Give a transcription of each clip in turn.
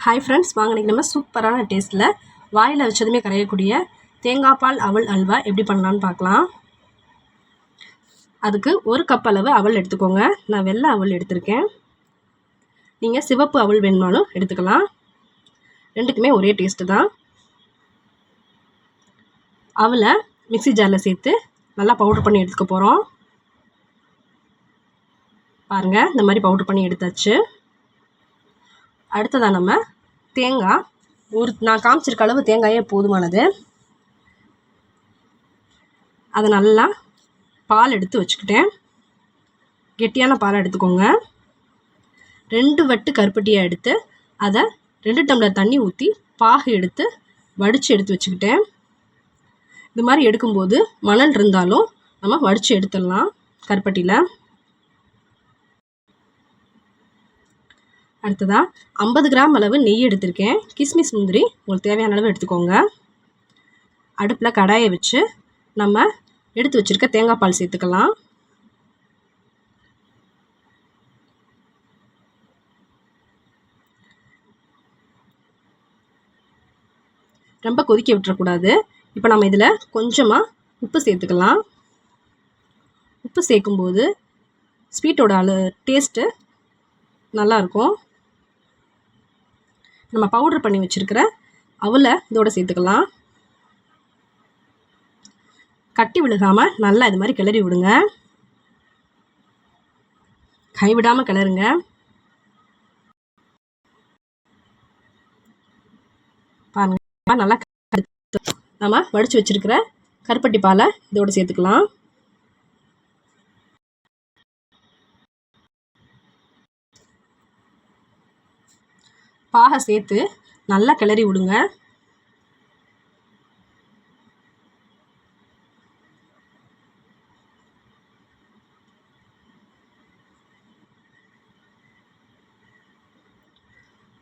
Hi friends, வாங்க இன்றைக்கி நம்ம சூப்பரான டேஸ்ட்டில் வாயில் வச்சதுமே கரையக்கூடிய தேங்காய் பால் அவல் அல்வா எப்படி பண்ணலான்னு பார்க்கலாம். அதுக்கு ஒரு கப் அளவு அவல் எடுத்துக்கோங்க. நான் வெள்ளை அவல் எடுத்திருக்கேன். நீங்கள் சிவப்பு அவல் வேணுமாலும் எடுத்துக்கலாம். ரெண்டுக்குமே ஒரே டேஸ்ட்டு தான். அவலை மிக்ஸி ஜாரில் சேர்த்து நல்லா பவுட்ரு பண்ணி எடுத்துக்க போகிறோம். பாருங்கள், இந்த மாதிரி பவுட்ரு பண்ணி எடுத்தாச்சு. அடுத்ததாக நம்ம தேங்காய் நான் காமிச்சிருக்க அளவு தேங்காயே போதுமானது. அதை நல்லா பால் எடுத்து வச்சுக்கிட்டேன். கெட்டியான பாலை எடுத்துக்கோங்க. 2 வட்டு கருப்பட்டியாக எடுத்து அதை 2 டம்ளர் தண்ணி ஊற்றி பாகு எடுத்து வடித்து எடுத்து வச்சுக்கிட்டேன். இது மாதிரி எடுக்கும்போது மணல் இருந்தாலும் நம்ம வடித்து எடுத்துடலாம் கருப்பட்டியில். அடுத்ததாக 50 கிராம் அளவு நெய் எடுத்திருக்கேன். கிஸ்மிஸ் முந்திரி உங்களுக்கு தேவையான அளவு எடுத்துக்கோங்க. அடுப்பில் கடாயை வச்சு நம்ம எடுத்து வச்சுருக்க தேங்காய் பால் சேர்த்துக்கலாம். ரொம்ப கொதிக்க விட்டுறக்கூடாது. இப்போ நம்ம இதில் கொஞ்சமாக உப்பு சேர்த்துக்கலாம். உப்பு சேர்க்கும்போது ஸ்வீட்டோட டேஸ்ட்டு நல்லாயிருக்கும். நம்ம பவுட்ரு பண்ணி வச்சுருக்கிற அவலை இதோடு சேர்த்துக்கலாம். கட்டி விழுகாமல் நல்லா இது மாதிரி கிளறி விடுங்க. கைவிடாமல் கிளறுங்க. பாருங்க, நல்லா நம்ம வடித்து வச்சுருக்கிற கருப்பட்டி பாலை இதோடு சேர்த்துக்கலாம். பாகை சேர்த்து நல்லா கிளறி விடுங்க.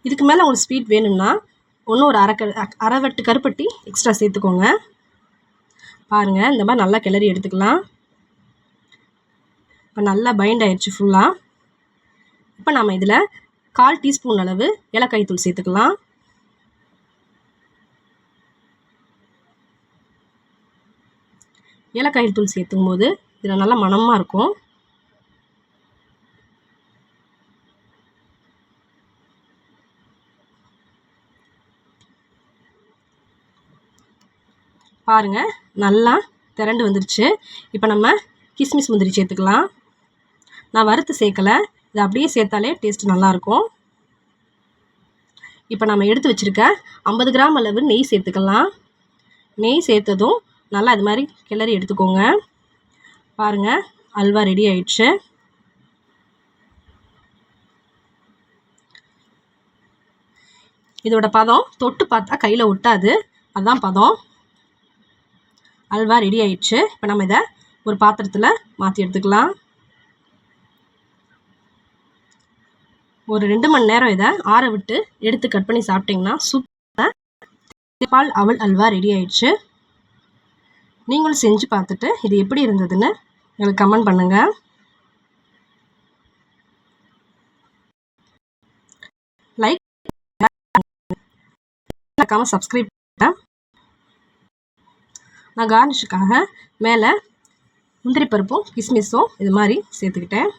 இதுக்கு மேலே உங்களுக்கு ஸ்வீட் வேணும்னா இன்னும் ஒரு அரை வட்டு கருப்பட்டி எக்ஸ்ட்ரா சேர்த்துக்கோங்க. பாருங்கள், இந்த மாதிரி நல்லா கிளறி எடுத்துக்கலாம். இப்போ நல்லா பைண்ட் ஆயிடுச்சு ஃபுல்லாக. இப்போ நம்ம இதில் 1/4 டீஸ்பூன் அளவு ஏலக்காய் தூள் சேர்த்துக்கலாம். ஏலக்காய் தூள் சேர்த்துக்கும் போது இதில் நல்லா மணமாக இருக்கும். பாருங்கள், நல்லா திரண்டு வந்துருச்சு. இப்போ நம்ம கிஸ்மிஸ் முந்திரி சேர்த்துக்கலாம். நான் வறுத்து சேர்க்கலை, இது அப்படியே சேர்த்தாலே டேஸ்ட் நல்லாயிருக்கும். இப்போ நம்ம எடுத்து வச்சுருக்க 50 கிராம் அளவு நெய் சேர்த்துக்கலாம். நெய் சேர்த்ததும் நல்லா இது மாதிரி கிளறி எடுத்துக்கோங்க. பாருங்கள், அல்வா ரெடி ஆயிடுச்சு. இதோட பதம் தொட்டு பார்த்தா கையில் ஒட்டாது, அதுதான் பதம். அல்வா ரெடி ஆயிடுச்சு. இப்போ நம்ம இதை ஒரு பாத்திரத்தில் மாற்றி எடுத்துக்கலாம். ஒரு 2 மணி நேரம் இதை ஆற விட்டு எடுத்து கட் பண்ணி சாப்பிட்டிங்கன்னா சூப்பரான பால் அவல் அல்வா ரெடி ஆயிடுச்சு. நீங்களும் செஞ்சு பார்த்துட்டு இது எப்படி இருந்ததுன்னு எங்களுக்கு கமெண்ட் பண்ணுங்கள். லைக் மறக்காம சப்ஸ்கிரைப் பண்ணுங்க. நான் கார்னிஷுக்காக மேலே முந்திரி பருப்பும் கிஸ்மிஸும் இது மாதிரி சேர்த்துக்கிட்டேன்.